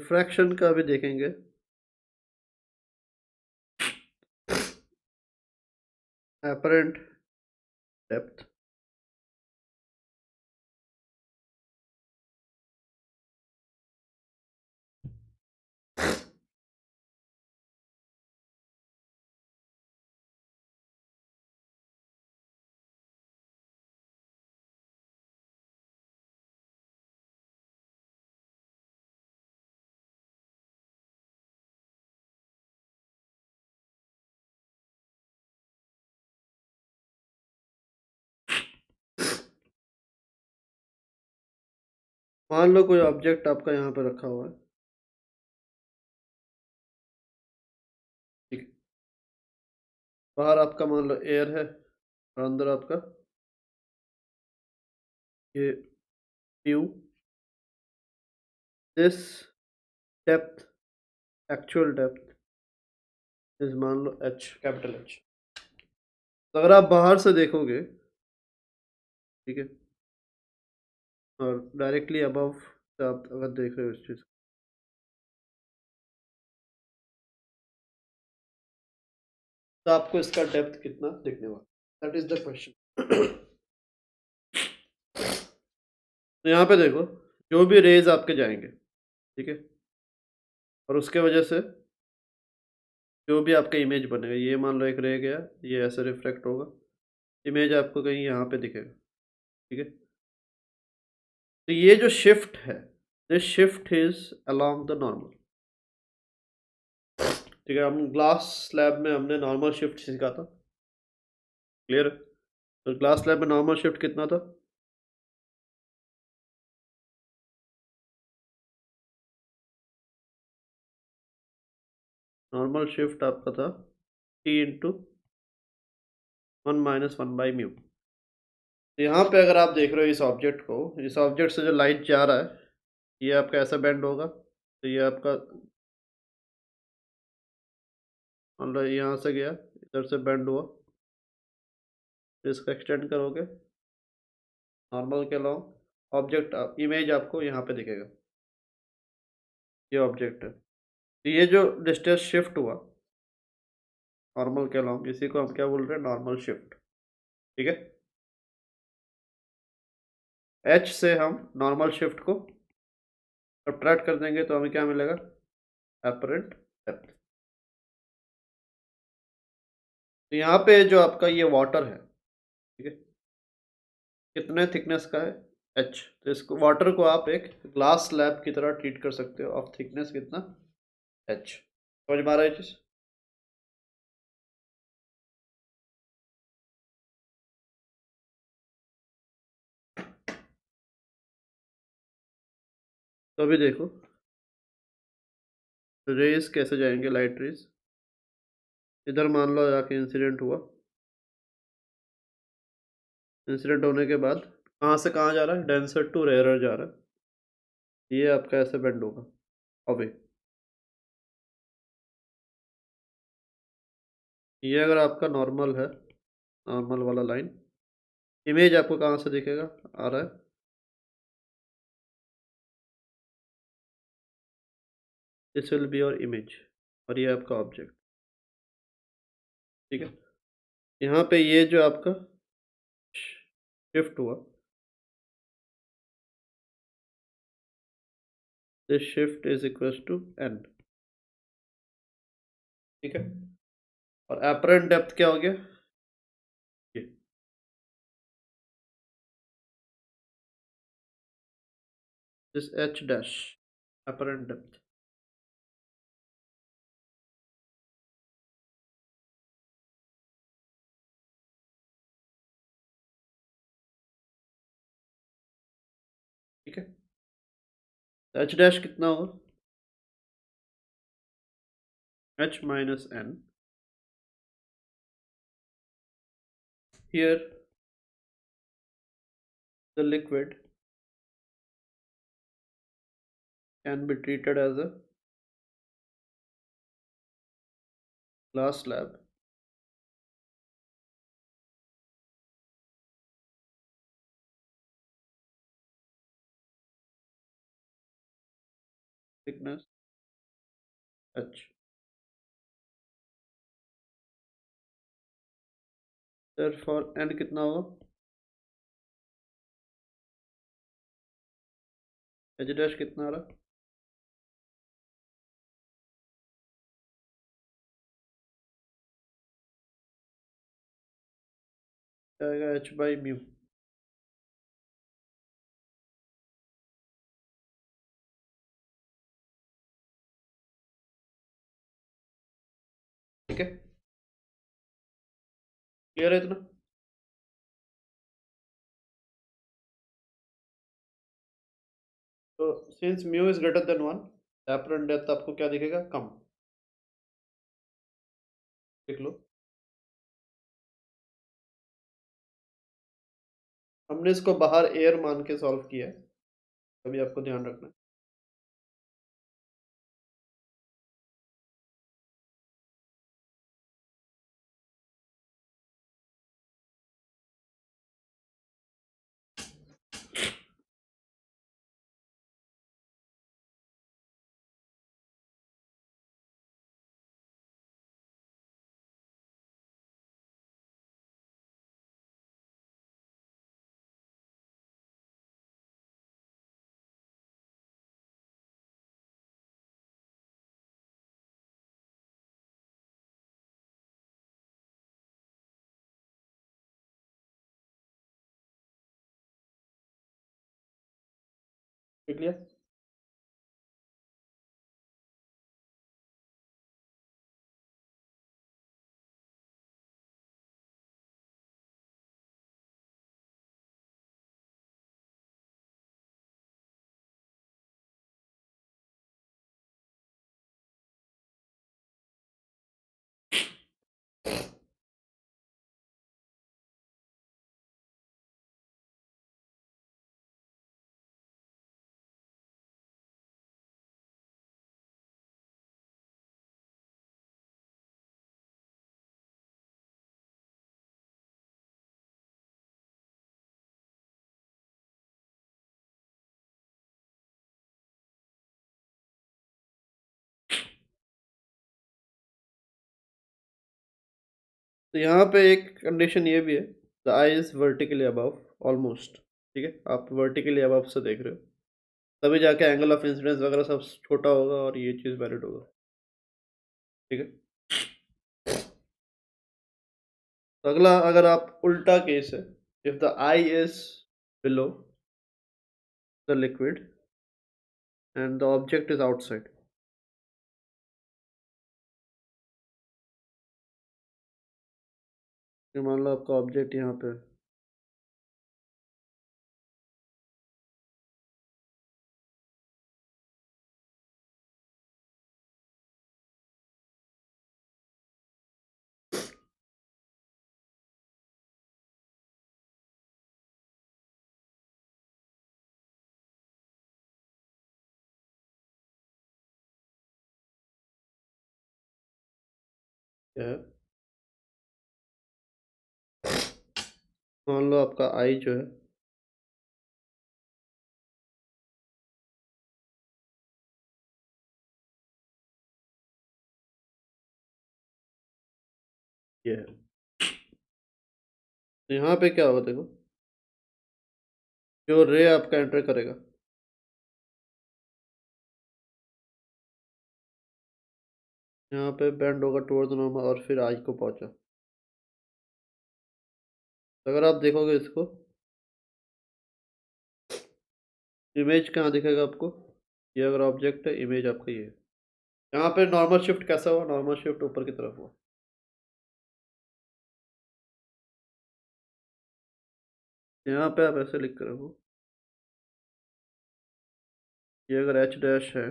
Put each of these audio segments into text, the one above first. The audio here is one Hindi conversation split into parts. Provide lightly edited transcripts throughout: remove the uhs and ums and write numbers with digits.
रिफ्रैक्शन का भी देखेंगे। एपरेंट डेप्थ, मान लो कोई ऑब्जेक्ट आपका यहाँ पे रखा हुआ है, ठीक है। बाहर आपका मान लो एयर है और अंदर आपका ये mu, this depth, actual depth is मान लो एच, कैपिटल एच। तो अगर आप बाहर से देखोगे, ठीक है, और डायरेक्टली अबव से आप अगर देख रहे हो इस चीज़, तो आपको इसका डेप्थ कितना दिखने वाला, दैट इज द क्वेश्चन। तो यहाँ पे देखो, जो भी रेज आपके जाएंगे, ठीक है, और उसके वजह से जो भी आपका इमेज बनेगा, ये मान लो एक रह गया, ये ऐसे रिफ्लेक्ट होगा, इमेज आपको कहीं यहाँ पे दिखेगा, ठीक है। तो ये जो शिफ्ट है, this shift is along the normal, ठीक है। हम ग्लास स्लैब में हमने नॉर्मल शिफ्ट सीखा था, क्लियर। तो ग्लास स्लैब में नॉर्मल शिफ्ट कितना था? नॉर्मल शिफ्ट आपका था टी इंटू 1 - 1/μ। यहाँ पे अगर आप देख रहे हो इस ऑब्जेक्ट को, इस ऑब्जेक्ट से जो लाइट जा रहा है, ये आपका ऐसा बेंड होगा, तो ये आपका मान लो यहाँ से गया, इधर से बेंड हुआ, तो इसको एक्सटेंड करोगे नॉर्मल के अलाउ, ऑब्जेक्ट इमेज आपको यहाँ पे दिखेगा, ये ऑब्जेक्ट है। तो ये जो डिस्टेंस शिफ्ट हुआ नॉर्मल के अलाउ, इसी को हम क्या बोल रहे हैं, नॉर्मल शिफ्ट, ठीक है। एच से हम नॉर्मल शिफ्ट को सब्ट्रैक्ट कर देंगे तो हमें क्या मिलेगा, एपरेंट डेप्थ। तो यहाँ पे जो आपका ये वाटर है, ठीक है, कितने थिकनेस का है, एच। तो इसको वाटर को आप एक ग्लास स्लैब की तरह ट्रीट कर सकते हो, ऑफ थिकनेस कितना, एच। समझ में आ रहा है चीज? तो अभी देखो रेज कैसे जाएंगे, लाइट रेज इधर मान लो जाके इंसिडेंट हुआ, इंसिडेंट होने के बाद कहाँ से कहाँ जा रहा है, डेंसर टू रेयरर जा रहा है, ये आपका ऐसे बेंड होगा अवे। ये अगर आपका नॉर्मल है, नॉर्मल वाला लाइन, इमेज आपको कहाँ से दिखेगा, आ रहा है, this will be your image, और ये आपका ऑब्जेक्ट, ठीक है। यहाँ पे ये जो आपका शिफ्ट हुआ, this shift is equal to n, ठीक है। और एपरेंट डेप्थ क्या हो गया, ये this h dash, apparent depth, ठीक है। एच डैश कितना होगा, h minus n, here the liquid can be treated as a glass slab thickness h। Sir for n कितना होगा? h डैश कितना आ रहा? क्या आएगा? h by mu. ठीक है, क्लियर है इतना? तो since mu is greater than 1, apparent depth आपको क्या दिखेगा? कम। देख लो, हमने इसको बाहर एयर मान के सॉल्व किया है, अभी आपको ध्यान रखना है। देख लिया? तो यहाँ पे एक कंडीशन ये भी है, the I is vertically above almost. ठीक है, आप वर्टिकली अबव से देख रहे हो, तभी जाके एंगल ऑफ इंसिडेंस वगैरह सब छोटा होगा और ये चीज़ वैलिड होगा। ठीक है, तो अगला, अगर आप उल्टा केस है, if the I is below the liquid and the object is outside. मान लो आपका ऑब्जेक्ट यहाँ पे क्या है, मान लो आपका आई जो है ये है, तो यहाँ पे क्या होगा देखो, जो रे आपका एंटर करेगा, यहाँ पे बेंड होगा टुवर्ड्स नॉर्मल और फिर आई को पहुंचा। तो अगर आप देखोगे इसको, इमेज कहाँ दिखेगा आपको? ये अगर ऑब्जेक्ट है, इमेज आपका ये है। यहाँ पे नॉर्मल शिफ्ट कैसा हुआ? नॉर्मल शिफ्ट ऊपर की तरफ हुआ। यहाँ पे आप ऐसे लिख कर रखो, ये अगर एच डैश है,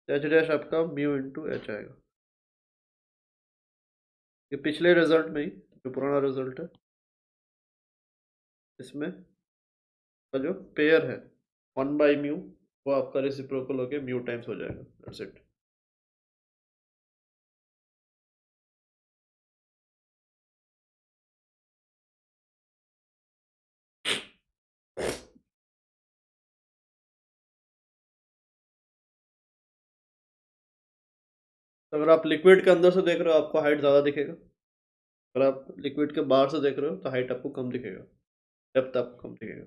एच डैश आपका म्यू इंटू एच आएगा। ये पिछले रिजल्ट में ही, जो पुराना रिजल्ट है, इसमें का जो पेयर है 1/μ, वो आपका रेसिप्रोकल होके म्यू टाइम्स हो जाएगा। That's it. तो अगर आप लिक्विड के अंदर से देख रहे हो आपको हाइट ज़्यादा दिखेगा, अगर आप लिक्विड के बाहर से देख रहे हो तो हाइट आपको कम दिखेगा, डेप्थ आपको कम दिखेगा।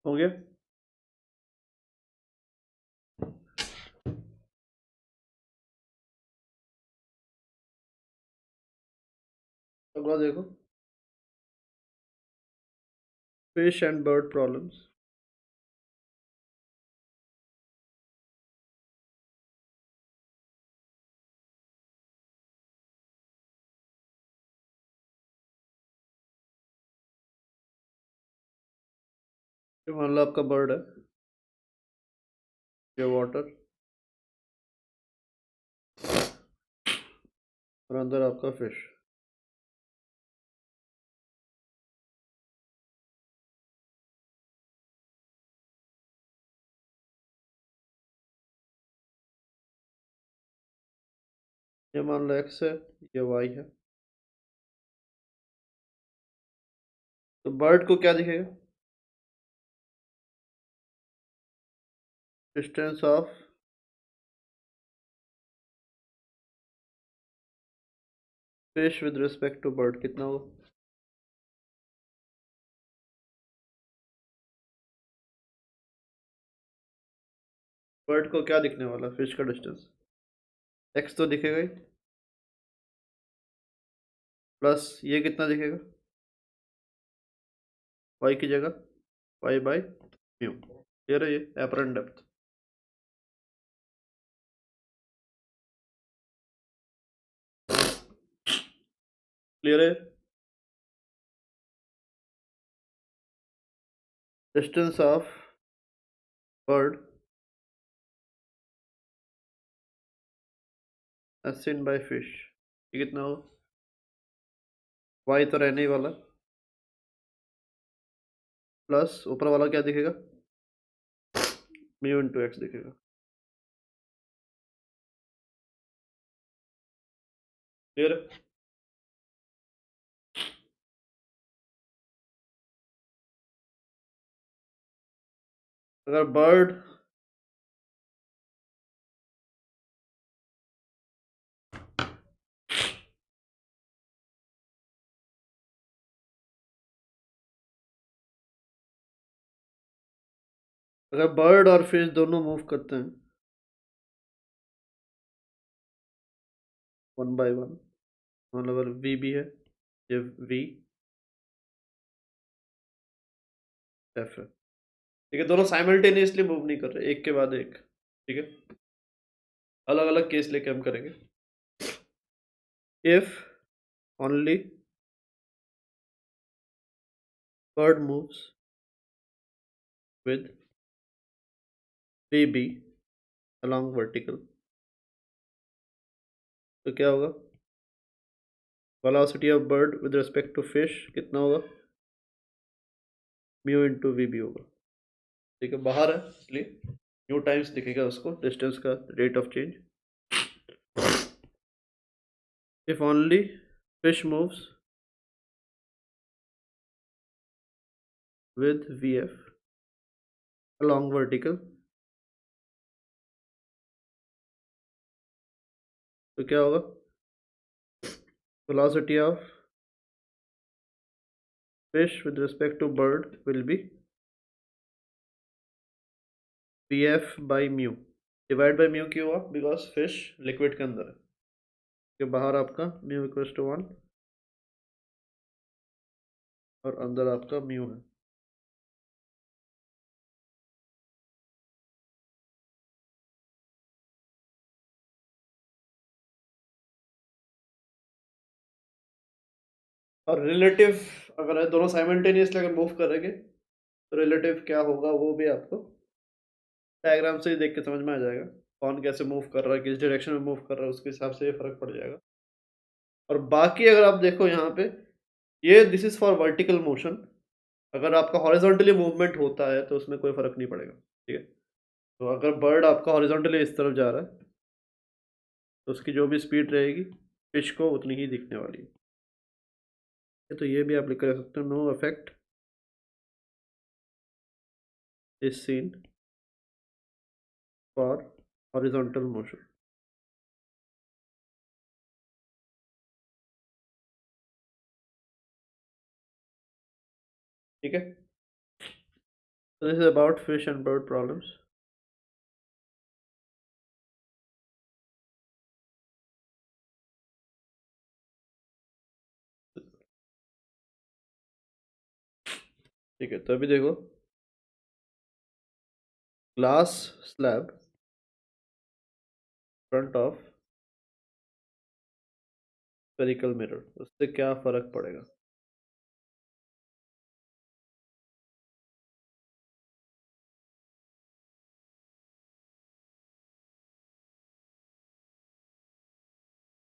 हो गया? अगला देखो, फिश एंड बर्ड प्रॉब्लम्स। ये मान लो आपका बर्ड है, ये वाटर, और अंदर आपका फिश। ये मान लो एक्स है, ये वाई है। तो बर्ड को क्या दिखेगा? Distance of fish with respect to bird कितना होगा? बर्ड को क्या दिखने वाला, फिश का डिस्टेंस? एक्स तो दिखेगा ही, प्लस ये कितना दिखेगा वाई की जगह, वाई बाई म्यू। क्लियर है? ये एपरेंट डेप्थ। क्लियर है? Distance of bird as seen by fish, ये कितना होगा? वाई तो रहने ही वाला, प्लस ऊपर वाला क्या दिखेगा, म्यू इंटू एक्स दिखेगा। क्लियर है? अगर बर्ड अगर बर्ड और फिश दोनों मूव करते हैं वन बाय वन, मतलब अगर वी भी है, ये वी एफ है, ठीक है, दोनों साइमल्टेनियसली मूव नहीं कर रहे, एक के बाद एक। ठीक है, अलग अलग केस लेके हम करेंगे। If only bird moves with we be along vertical, तो क्या होगा? Velocity of bird with respect to fish कितना होगा? म्यू इंटू वी बी होगा। ठीक है, बाहर है इसलिए म्यू टाइम्स दिखेगा उसको, डिस्टेंस का rate of change. If only fish moves with VF along vertical, तो क्या होगा? velocity of fish with respect to bird will be VF by mu, divide by mu क्यों हुआ? बिकॉज फिश लिक्विड के अंदर है, के बाहर आपका म्यू इक्वल्स टू 1 और अंदर आपका म्यू है। और रिलेटिव अगर है, दोनों साइमल्टेनियसली अगर मूव करेंगे तो रिलेटिव क्या होगा वो भी आपको डायग्राम से ही देख के समझ में आ जाएगा। कौन कैसे मूव कर रहा है, किस डायरेक्शन में मूव कर रहा है, उसके हिसाब से ये फर्क पड़ जाएगा। और बाकी अगर आप देखो यहाँ पे, ये this is for vertical motion. अगर आपका हॉरिजॉन्टली मूवमेंट होता है तो उसमें कोई फर्क नहीं पड़ेगा, ठीक है। तो अगर बर्ड आपका हॉरिजॉन्टली इस तरफ जा रहा है तो उसकी जो भी स्पीड रहेगी फिश को उतनी ही दिखने वाली है। तो ये भी आप लिख कर रख सकते हो, no effect is seen for horizontal motion. ठीक है। So this is about fish and bird problems. ठीक है, तो अभी देखो, glass slab front of spherical mirror, उससे क्या फर्क पड़ेगा।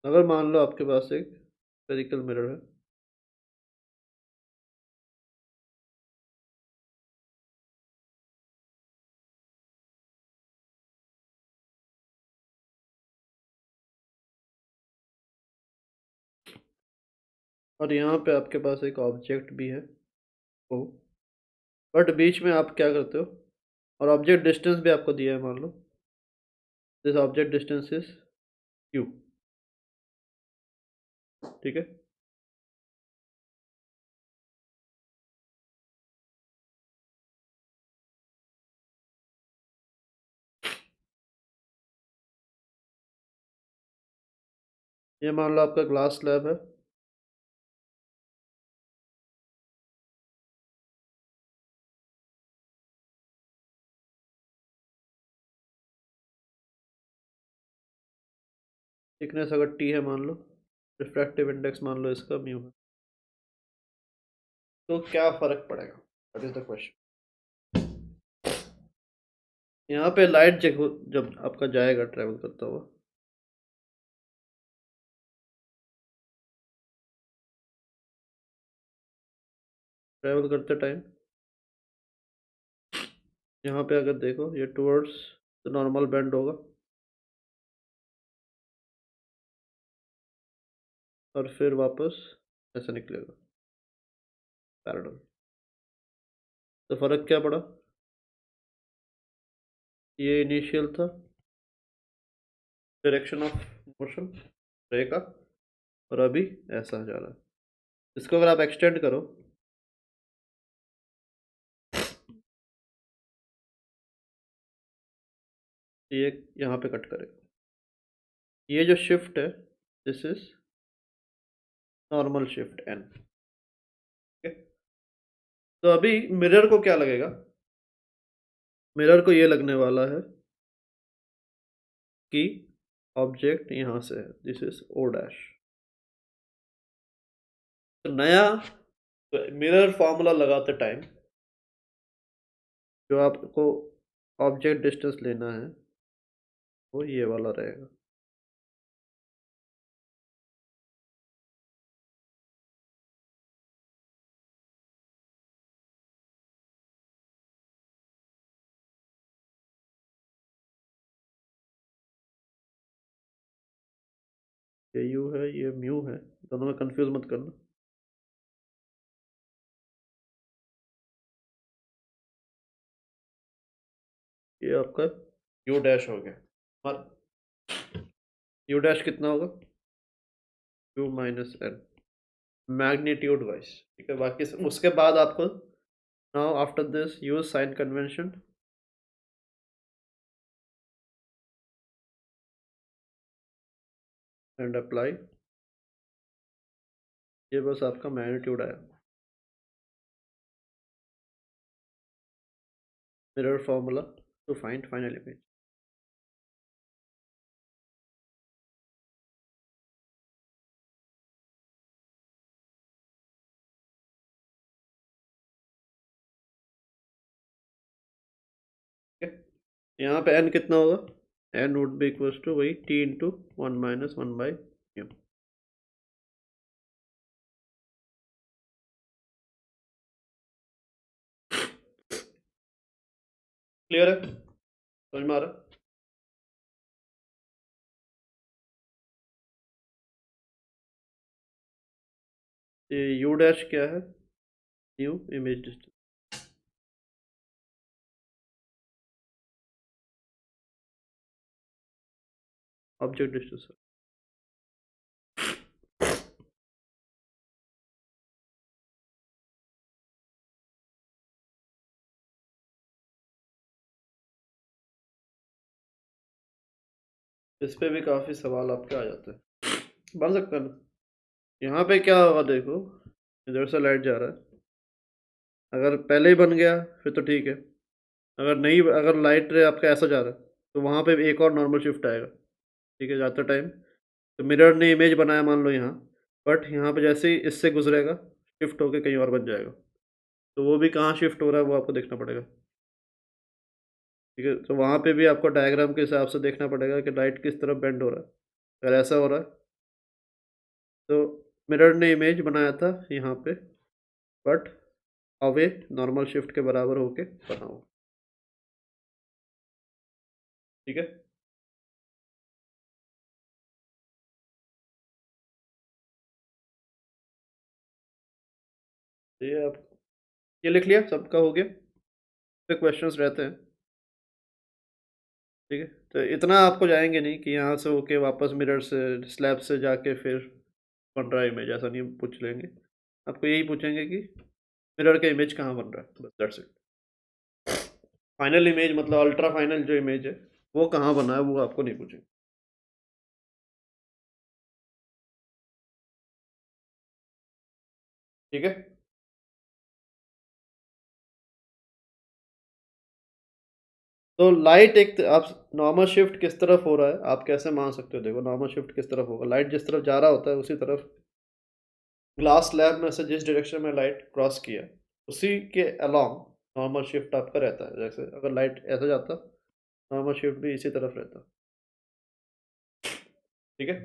अगर मान लो आपके पास एक स्फेरिकल मिरर है, और यहाँ पे आपके पास एक ऑब्जेक्ट भी है ओ, बट बीच में आप क्या करते हो, और ऑब्जेक्ट डिस्टेंस भी आपको दिया है, मान लो this object distance is Q, ठीक है। ये मान लो आपका ग्लास स्लैब है, थिकनेस अगर टी है मान लो, रिफ्रैक्टिव इंडेक्स मान लो इसका म्यू है, तो क्या फर्क पड़ेगा, दैट इज द क्वेश्चन। यहाँ पे लाइट जब आपका जाएगा ट्रेवल करता हुआ, ट्रेवल करते टाइम यहाँ पे अगर देखो ये टूवर्ड्स द नॉर्मल बेंड होगा और फिर वापस ऐसा निकलेगा पैरेलल। तो फर्क क्या पड़ा, ये इनिशियल था डायरेक्शन ऑफ मोशन रे का, और अभी ऐसा जा रहा है। इसको अगर आप एक्सटेंड करो, ये यहाँ पे कट करेगा, ये जो शिफ्ट है this is normal shift n. तो अभी मिरर को क्या लगेगा, मिरर को ये लगने वाला है कि ऑब्जेक्ट यहाँ से है, दिस इज ओ डैश। तो नया मिरर फॉर्मूला लगाते टाइम जो आपको ऑब्जेक्ट डिस्टेंस लेना है वो ये वाला रहेगा। ये यू है, ये म्यू है, दोनों में कंफ्यूज मत करना। ये आपका यू डैश हो गया, और यू डैश कितना होगा, u minus n, magnitude wise, ठीक है। बाकी उसके बाद आपको now after this use sign convention and apply, ये बस आपका मैग्नीट्यूड आया। mirror formula to find final image. ठीक है, यहाँ पे n कितना होगा, n would be equals to वही t into 1 minus 1 by mu. Clear है, समझ में आ रहा है? ये u डैश क्या है, new image distance, object distance. इस पे भी काफ़ी सवाल आपके आ जाते हैं, बन सकता है ना। यहाँ पे क्या होगा देखो, इधर से लाइट जा रहा है, अगर पहले ही बन गया फिर तो ठीक है, अगर नहीं, अगर लाइट रे आपका ऐसा जा रहा है तो वहाँ पे एक और नॉर्मल शिफ्ट आएगा। ठीक है, जाते टाइम तो मिरर ने इमेज बनाया मान लो यहाँ, बट यहाँ पे जैसे ही इससे गुजरेगा शिफ्ट होके कहीं और बन जाएगा, तो वो भी कहाँ शिफ्ट हो रहा है वो आपको देखना पड़ेगा। ठीक है, तो वहाँ पे भी आपको डायग्राम के हिसाब से देखना पड़ेगा कि लाइट किस तरफ बेंड हो रहा है। अगर ऐसा हो रहा है तो मिरर ने इमेज बनाया था यहाँ पे, बट अवे नॉर्मल शिफ्ट के बराबर होके बना हो। ठीक है, तो ये आप ये लिख लिया, सबका हो गया, फिर क्वेश्चंस रहते हैं। ठीक है, तो इतना आपको जाएंगे नहीं कि यहाँ से होके वापस मिरर से स्लैब से जाके फिर बन रहा है इमेज, ऐसा नहीं पूछ लेंगे। आपको यही पूछेंगे कि मिरर का इमेज कहाँ बन रहा है, बस दैट्स इट। फाइनल इमेज मतलब अल्ट्रा फाइनल जो इमेज है वो कहाँ बना है वो आपको नहीं पूछेंगे। ठीक है, तो लाइट एक आप नॉर्मल शिफ्ट किस तरफ हो रहा है आप कैसे मान सकते हो, देखो नॉर्मल शिफ्ट किस तरफ होगा, लाइट जिस तरफ जा रहा होता है उसी तरफ, ग्लास स्लैब में से जिस डायरेक्शन में लाइट क्रॉस किया उसी के अलोंग नॉर्मल शिफ्ट आपका रहता है। जैसे अगर लाइट ऐसा जाता नॉर्मल शिफ्ट भी इसी तरफ रहता। ठीक है,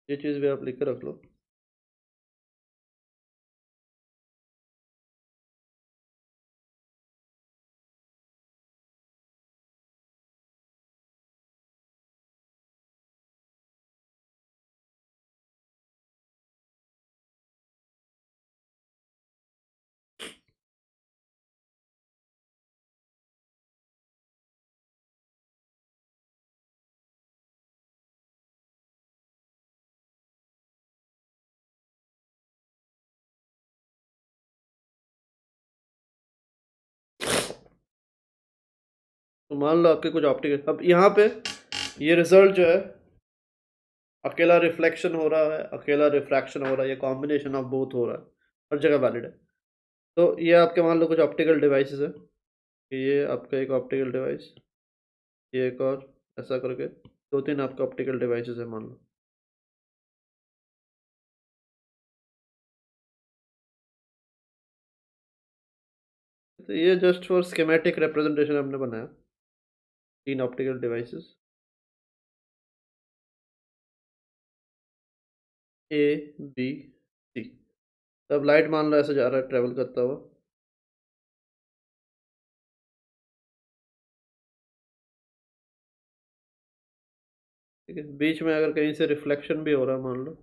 ये चीज़ भी आप लिख कर रख लो। तो मान लो आपके कुछ ऑप्टिकल, अब यहाँ पे ये रिजल्ट जो है अकेला रिफ्लेक्शन हो रहा है अकेला रिफ्रैक्शन हो रहा है, ये कॉम्बिनेशन ऑफ बोथ हो रहा है, हर जगह वैलिड है। तो ये आपके मान लो कुछ ऑप्टिकल डिवाइसेस है, ये आपका एक ऑप्टिकल डिवाइस, ये एक और, ऐसा करके दो तीन आपका ऑप्टिकल डिवाइसेस है मान लो। तो ये जस्ट फॉर स्कीमेटिक रिप्रेजेंटेशन हमने बनाया, तीन optical devices, A B C. तब लाइट मान लो ऐसे जा रहा है ट्रेवल करता हुआ, ठीक है, बीच में अगर कहीं से रिफ्लेक्शन भी हो रहा है मान लो,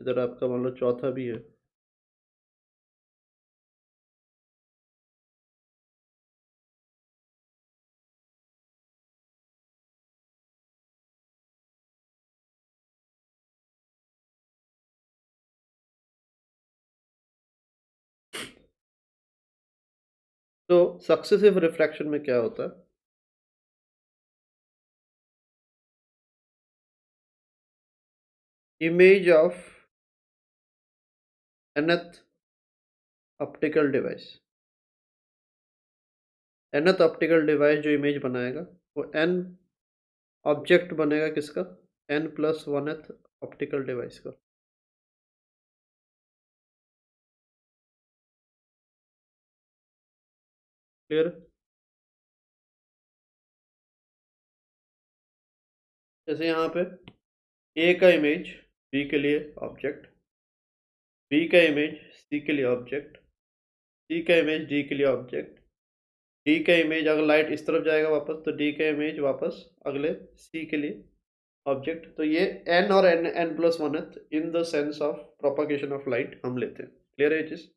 इधर आपका मान लो चौथा भी है, तो सक्सेसिव रिफ्रैक्शन में क्या होता है, image of nth optical device, nth optical device जो इमेज बनाएगा वो n ऑब्जेक्ट बनेगा किसका, n+1th ऑप्टिकल डिवाइस का। क्लियर? जैसे यहाँ पे A का इमेज B के लिए ऑब्जेक्ट, B का इमेज C के लिए ऑब्जेक्ट, C का इमेज D के लिए ऑब्जेक्ट, D का इमेज अगर लाइट इस तरफ जाएगा वापस तो D का इमेज वापस अगले C के लिए ऑब्जेक्ट। तो ये n और n+1th in the sense of propagation of light हम लेते हैं। क्लियर है ये चीज?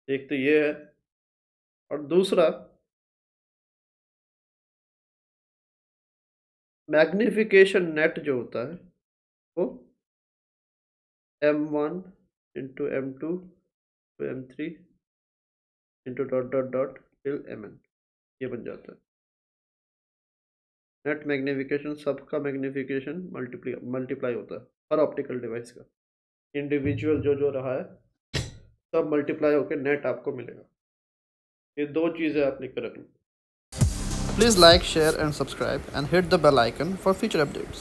एक तो ये है, और दूसरा मैग्निफिकेशन नेट जो होता है वो m1 into m2 to m3 into dot dot dot till mn, ये बन जाता है नेट मैग्निफिकेशन। सबका मैग्निफिकेशन मल्टीप्लाई होता है हर ऑप्टिकल डिवाइस का, इंडिविजुअल जो जो रहा है सब मल्टीप्लाई होकर नेट आपको मिलेगा। ये दो चीज़ें आप लिख कर रखना। Please like, share and subscribe and hit the bell icon for future updates.